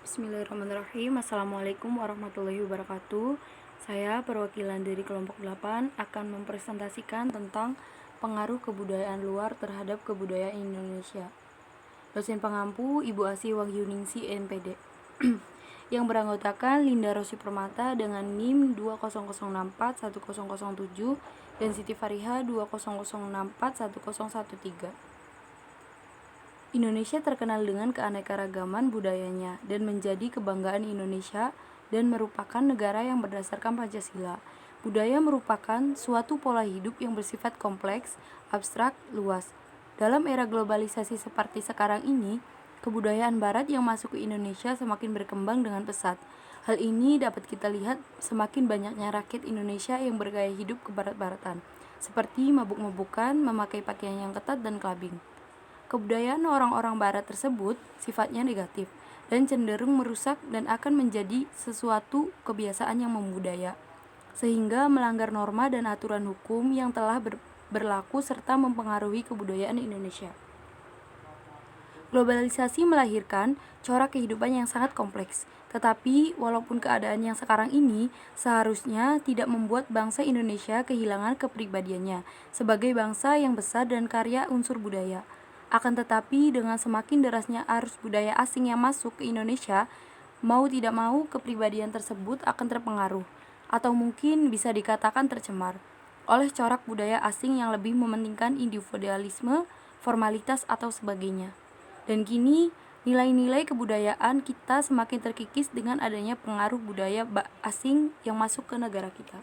Bismillahirrahmanirrahim. Assalamualaikum warahmatullahi wabarakatuh. Saya perwakilan dari kelompok 8 akan mempresentasikan tentang pengaruh kebudayaan luar terhadap kebudayaan Indonesia. Dosen pengampu Ibu Asih Wahyuningsi MPD yang beranggotakan Linda Rosi Permata dengan NIM 200641007 dan Siti Fariha 200641013. Indonesia terkenal dengan keanekaragaman budayanya dan menjadi kebanggaan Indonesia dan merupakan negara yang berdasarkan Pancasila. Budaya merupakan suatu pola hidup yang bersifat kompleks, abstrak, luas. Dalam era globalisasi seperti sekarang ini, kebudayaan barat yang masuk ke Indonesia semakin berkembang dengan pesat. Hal ini dapat kita lihat semakin banyaknya rakyat Indonesia yang bergaya hidup kebarat-baratan, seperti mabuk-mabukan, memakai pakaian yang ketat, dan clubbing. Kebudayaan orang-orang barat tersebut sifatnya negatif dan cenderung merusak dan akan menjadi sesuatu kebiasaan yang membudaya, sehingga melanggar norma dan aturan hukum yang telah berlaku serta mempengaruhi kebudayaan Indonesia. Globalisasi melahirkan corak kehidupan yang sangat kompleks, tetapi walaupun keadaan yang sekarang ini seharusnya tidak membuat bangsa Indonesia kehilangan kepribadiannya sebagai bangsa yang besar dan kaya unsur budaya. Akan tetapi dengan semakin derasnya arus budaya asing yang masuk ke Indonesia, mau tidak mau kepribadian tersebut akan terpengaruh, atau mungkin bisa dikatakan tercemar, oleh corak budaya asing yang lebih mementingkan individualisme, formalitas, atau sebagainya. Dan kini, nilai-nilai kebudayaan kita semakin terkikis dengan adanya pengaruh budaya asing yang masuk ke negara kita.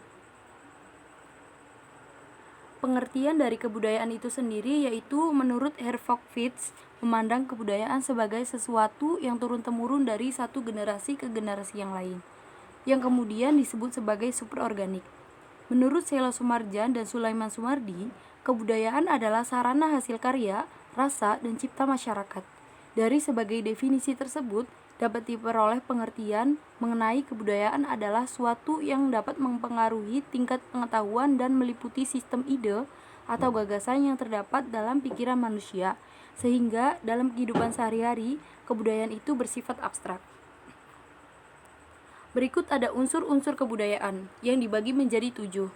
Pengertian dari kebudayaan itu sendiri yaitu menurut Herford Fitz memandang kebudayaan sebagai sesuatu yang turun-temurun dari satu generasi ke generasi yang lain, yang kemudian disebut sebagai superorganik. Menurut Sela Sumarjan dan Sulaiman Sumardi, kebudayaan adalah sarana hasil karya, rasa, dan cipta masyarakat. Dari sebagai definisi tersebut, dapat diperoleh pengertian mengenai kebudayaan adalah suatu yang dapat mempengaruhi tingkat pengetahuan dan meliputi sistem ide atau gagasan yang terdapat dalam pikiran manusia, sehingga dalam kehidupan sehari-hari, kebudayaan itu bersifat abstrak. Berikut ada unsur-unsur kebudayaan yang dibagi menjadi 7.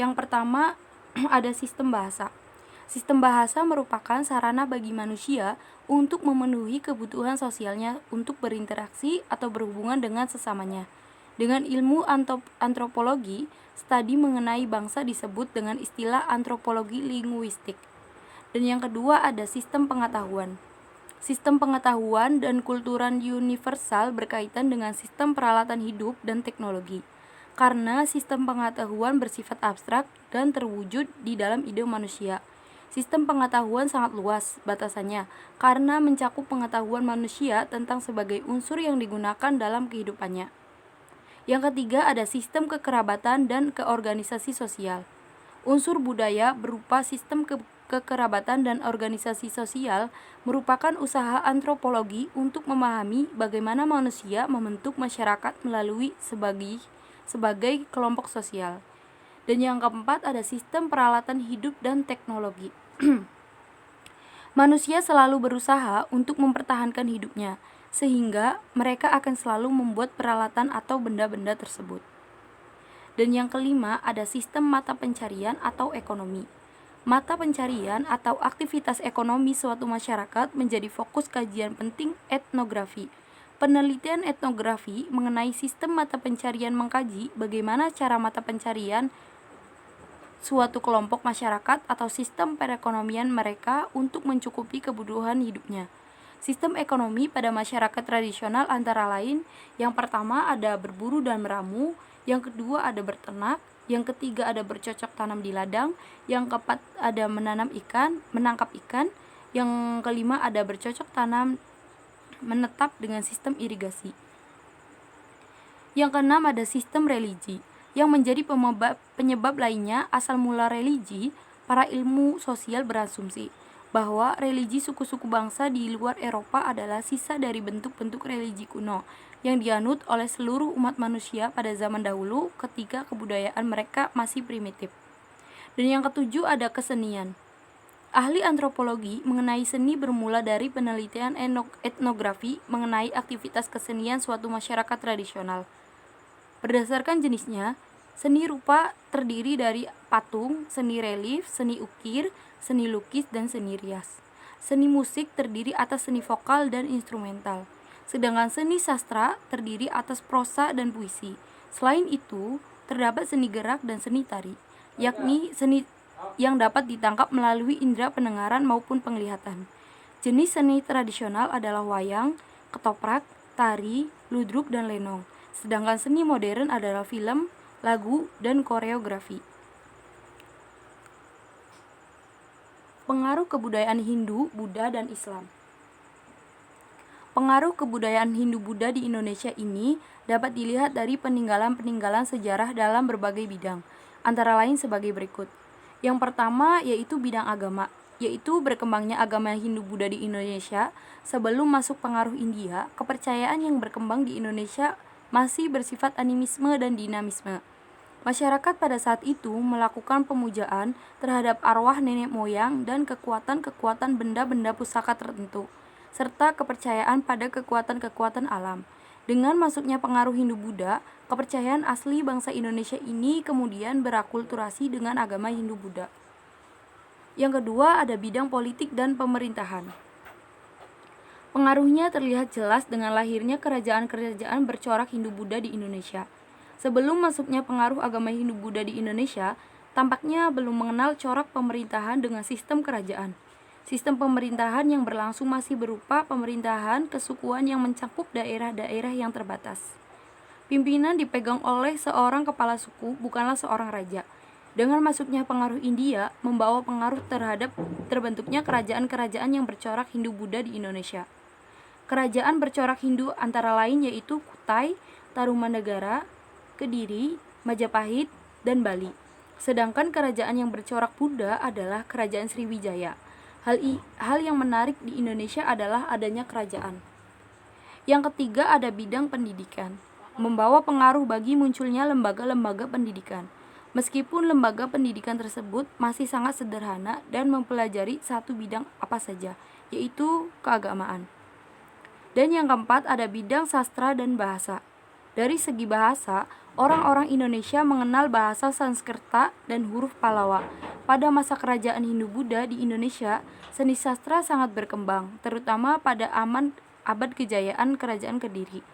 Yang pertama ada sistem bahasa. Sistem bahasa merupakan sarana bagi manusia untuk memenuhi kebutuhan sosialnya untuk berinteraksi atau berhubungan dengan sesamanya. Dengan ilmu antropologi, studi mengenai bangsa disebut dengan istilah antropologi linguistik. Dan yang kedua ada sistem pengetahuan. Sistem pengetahuan dan kulturan universal berkaitan dengan sistem peralatan hidup dan teknologi. Karena sistem pengetahuan bersifat abstrak dan terwujud di dalam ide manusia. Sistem pengetahuan sangat luas batasannya karena mencakup pengetahuan manusia tentang sebagai unsur yang digunakan dalam kehidupannya. Yang ketiga ada sistem kekerabatan dan keorganisasi sosial. Unsur budaya berupa sistem kekerabatan dan organisasi sosial merupakan usaha antropologi untuk memahami bagaimana manusia membentuk masyarakat melalui sebagai kelompok sosial. Dan yang keempat ada sistem peralatan hidup dan teknologi. Manusia selalu berusaha untuk mempertahankan hidupnya, sehingga mereka akan selalu membuat peralatan atau benda-benda tersebut. Dan yang kelima ada sistem mata pencarian atau ekonomi. Mata pencarian atau aktivitas ekonomi suatu masyarakat menjadi fokus kajian penting etnografi. Penelitian etnografi mengenai sistem mata pencarian mengkaji bagaimana cara mata pencarian suatu kelompok masyarakat atau sistem perekonomian mereka untuk mencukupi kebutuhan hidupnya. Sistem ekonomi pada masyarakat tradisional antara lain, yang pertama ada berburu dan meramu, yang kedua ada berternak, yang ketiga ada bercocok tanam di ladang, yang keempat ada menangkap ikan, yang kelima ada bercocok tanam menetap dengan sistem irigasi. Yang keenam ada sistem religi. Yang menjadi penyebab lainnya asal mula religi, para ilmu sosial berasumsi bahwa religi suku-suku bangsa di luar Eropa adalah sisa dari bentuk-bentuk religi kuno yang dianut oleh seluruh umat manusia pada zaman dahulu ketika kebudayaan mereka masih primitif. Dan yang ketujuh ada kesenian. Ahli antropologi mengenai seni bermula dari penelitian etnografi mengenai aktivitas kesenian suatu masyarakat tradisional. Berdasarkan jenisnya, seni rupa terdiri dari patung, seni relief, seni ukir, seni lukis, dan seni rias. Seni musik terdiri atas seni vokal dan instrumental, sedangkan seni sastra terdiri atas prosa dan puisi. Selain itu, terdapat seni gerak dan seni tari, yakni seni yang dapat ditangkap melalui indera pendengaran maupun penglihatan. Jenis seni tradisional adalah wayang, ketoprak, tari, ludruk, dan lenong. Sedangkan seni modern adalah film, lagu, dan koreografi. Pengaruh kebudayaan Hindu, Buddha, dan Islam. Pengaruh kebudayaan Hindu-Buddha di Indonesia ini dapat dilihat dari peninggalan-peninggalan sejarah dalam berbagai bidang, antara lain sebagai berikut. Yang pertama yaitu bidang agama, yaitu berkembangnya agama Hindu-Buddha di Indonesia. Sebelum masuk pengaruh India, kepercayaan yang berkembang di Indonesia masih bersifat animisme dan dinamisme. Masyarakat pada saat itu melakukan pemujaan terhadap arwah nenek moyang dan kekuatan-kekuatan benda-benda pusaka tertentu, serta kepercayaan pada kekuatan-kekuatan alam. Dengan masuknya pengaruh Hindu-Buddha, kepercayaan asli bangsa Indonesia ini kemudian berakulturasi dengan agama Hindu-Buddha. Yang kedua ada bidang politik dan pemerintahan. Pengaruhnya terlihat jelas dengan lahirnya kerajaan-kerajaan bercorak Hindu-Buddha di Indonesia. Sebelum masuknya pengaruh agama Hindu-Buddha di Indonesia, tampaknya belum mengenal corak pemerintahan dengan sistem kerajaan. Sistem pemerintahan yang berlangsung masih berupa pemerintahan kesukuan yang mencakup daerah-daerah yang terbatas. Pimpinan dipegang oleh seorang kepala suku, bukanlah seorang raja. Dengan masuknya pengaruh India, membawa pengaruh terhadap terbentuknya kerajaan-kerajaan yang bercorak Hindu-Buddha di Indonesia. Kerajaan bercorak Hindu antara lain yaitu Kutai, Tarumanegara, Kediri, Majapahit, dan Bali. Sedangkan kerajaan yang bercorak Buddha adalah Kerajaan Sriwijaya. Hal yang menarik di Indonesia adalah adanya kerajaan. Yang ketiga ada bidang pendidikan, membawa pengaruh bagi munculnya lembaga-lembaga pendidikan. Meskipun lembaga pendidikan tersebut masih sangat sederhana dan mempelajari satu bidang apa saja, yaitu keagamaan. Dan yang keempat ada bidang sastra dan bahasa. Dari segi bahasa, orang-orang Indonesia mengenal bahasa Sanskerta dan huruf Pallawa. Pada masa kerajaan Hindu-Buddha di Indonesia, seni sastra sangat berkembang, terutama pada abad kejayaan Kerajaan Kediri.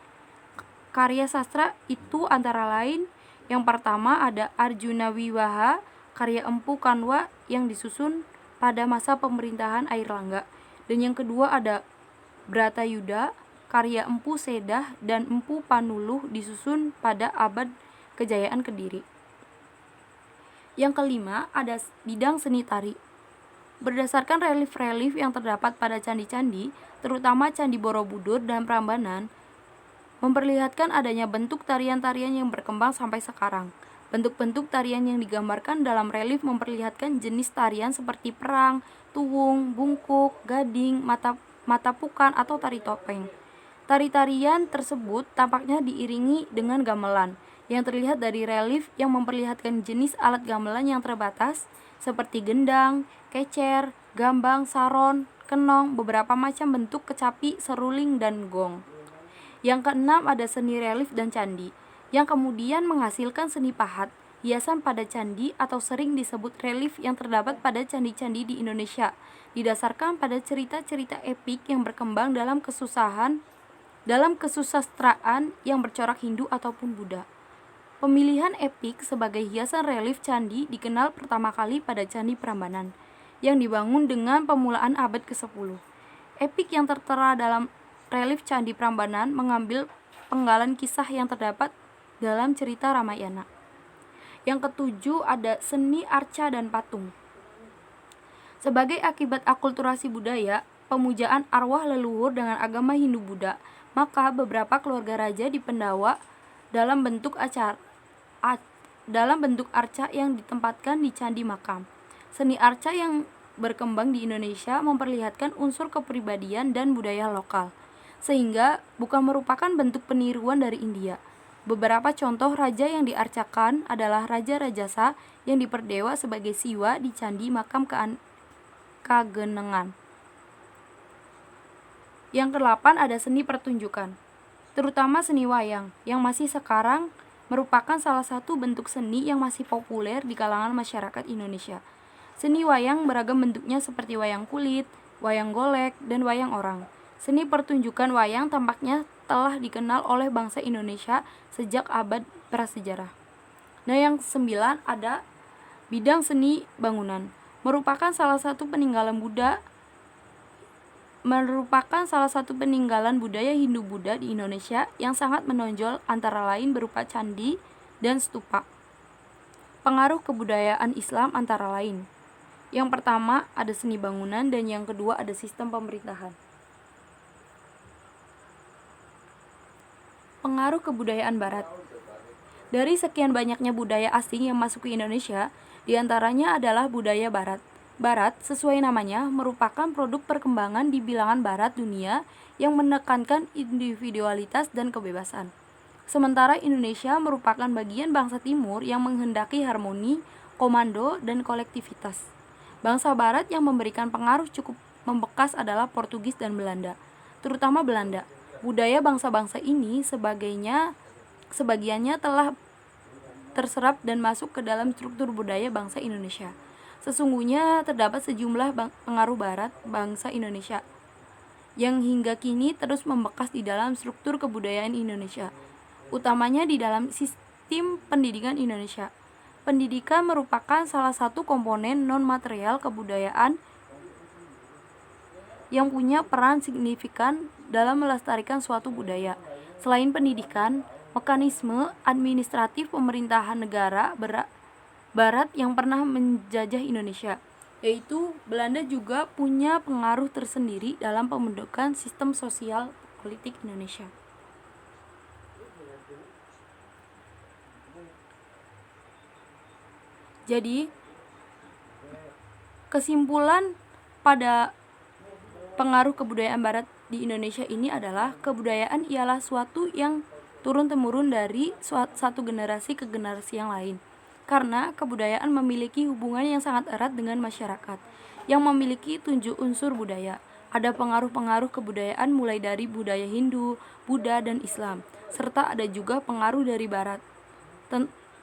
Karya sastra itu antara lain, yang pertama ada Arjuna Wiwaha, karya Empu Kanwa yang disusun pada masa pemerintahan Airlangga. Dan yang kedua ada Bratayuda, karya Empu Sedah dan Empu Panuluh disusun pada abad kejayaan Kediri. Yang kelima ada bidang seni tari. Berdasarkan relief-relief yang terdapat pada candi-candi, terutama Candi Borobudur dan Prambanan, memperlihatkan adanya bentuk tarian-tarian yang berkembang sampai sekarang. Bentuk-bentuk tarian yang digambarkan dalam relief memperlihatkan jenis tarian seperti perang, tuwung, bungkuk, gading, matapukan, atau tari topeng. Tari-tarian tersebut tampaknya diiringi dengan gamelan, yang terlihat dari relief yang memperlihatkan jenis alat gamelan yang terbatas, seperti gendang, kecer, gambang, saron, kenong, beberapa macam bentuk kecapi, seruling, dan gong. Yang keenam ada seni relief dan candi, yang kemudian menghasilkan seni pahat, hiasan pada candi atau sering disebut relief yang terdapat pada candi-candi di Indonesia, didasarkan pada cerita-cerita epik yang berkembang dalam kesusastraan yang bercorak Hindu ataupun Buddha. Pemilihan epik sebagai hiasan relief candi dikenal pertama kali pada Candi Prambanan, yang dibangun dengan pemulaan abad ke-10. Epik yang tertera dalam relief Candi Prambanan mengambil penggalan kisah yang terdapat dalam cerita Ramayana. Yang ketujuh ada seni arca dan patung. Sebagai akibat akulturasi budaya, pemujaan arwah leluhur dengan agama Hindu-Buddha, maka beberapa keluarga raja di Pendawa dalam bentuk arca yang ditempatkan di candi makam. Seni arca yang berkembang di Indonesia memperlihatkan unsur kepribadian dan budaya lokal, sehingga bukan merupakan bentuk peniruan dari India. Beberapa contoh raja yang diarcakan adalah Raja Rajasa yang diperdewa sebagai Siwa di candi makam kagenengan. Yang ke-8 ada seni pertunjukan, terutama seni wayang, yang masih sekarang merupakan salah satu bentuk seni yang masih populer di kalangan masyarakat Indonesia. Seni wayang beragam bentuknya seperti wayang kulit, wayang golek, dan wayang orang. Seni pertunjukan wayang tampaknya telah dikenal oleh bangsa Indonesia sejak abad prasejarah. Nah, yang ke-9 ada bidang seni bangunan, merupakan salah satu peninggalan budaya Hindu-Buddha di Indonesia yang sangat menonjol, antara lain berupa candi dan stupa. Pengaruh kebudayaan Islam antara lain. Yang pertama ada seni bangunan dan yang kedua ada sistem pemerintahan. Pengaruh kebudayaan Barat. Dari sekian banyaknya budaya asing yang masuk ke Indonesia, diantaranya adalah budaya Barat. Barat, sesuai namanya, merupakan produk perkembangan di bilangan Barat dunia yang menekankan individualitas dan kebebasan. Sementara Indonesia merupakan bagian bangsa Timur yang menghendaki harmoni, komando, dan kolektivitas. Bangsa Barat yang memberikan pengaruh cukup membekas adalah Portugis dan Belanda, terutama Belanda. Budaya bangsa-bangsa ini sebagiannya telah terserap dan masuk ke dalam struktur budaya bangsa Indonesia. Sesungguhnya terdapat sejumlah pengaruh Barat bangsa Indonesia yang hingga kini terus membekas di dalam struktur kebudayaan Indonesia, utamanya di dalam sistem pendidikan Indonesia. Pendidikan merupakan salah satu komponen non-material kebudayaan yang punya peran signifikan dalam melestarikan suatu budaya. Selain pendidikan, mekanisme administratif pemerintahan negara Barat yang pernah menjajah Indonesia, yaitu Belanda, juga punya pengaruh tersendiri dalam pembentukan sistem sosial politik Indonesia. Jadi, kesimpulan pada pengaruh kebudayaan Barat di Indonesia ini adalah kebudayaan ialah suatu yang turun-temurun dari satu generasi ke generasi yang lain. Karena kebudayaan memiliki hubungan yang sangat erat dengan masyarakat yang memiliki 7 unsur budaya. Ada pengaruh-pengaruh kebudayaan mulai dari budaya Hindu, Buddha, dan Islam, serta ada juga pengaruh dari Barat.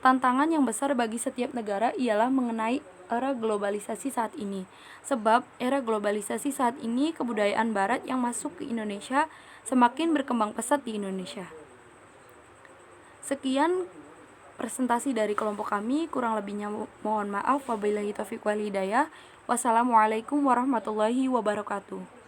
Tantangan yang besar bagi setiap negara ialah mengenai era globalisasi saat ini. Sebab era globalisasi saat ini, kebudayaan Barat yang masuk ke Indonesia semakin berkembang pesat di Indonesia. Sekian presentasi dari kelompok kami, kurang lebihnya mohon maaf. Wabillahi taufiq wal hidayah. Wassalamualaikum warahmatullahi wabarakatuh.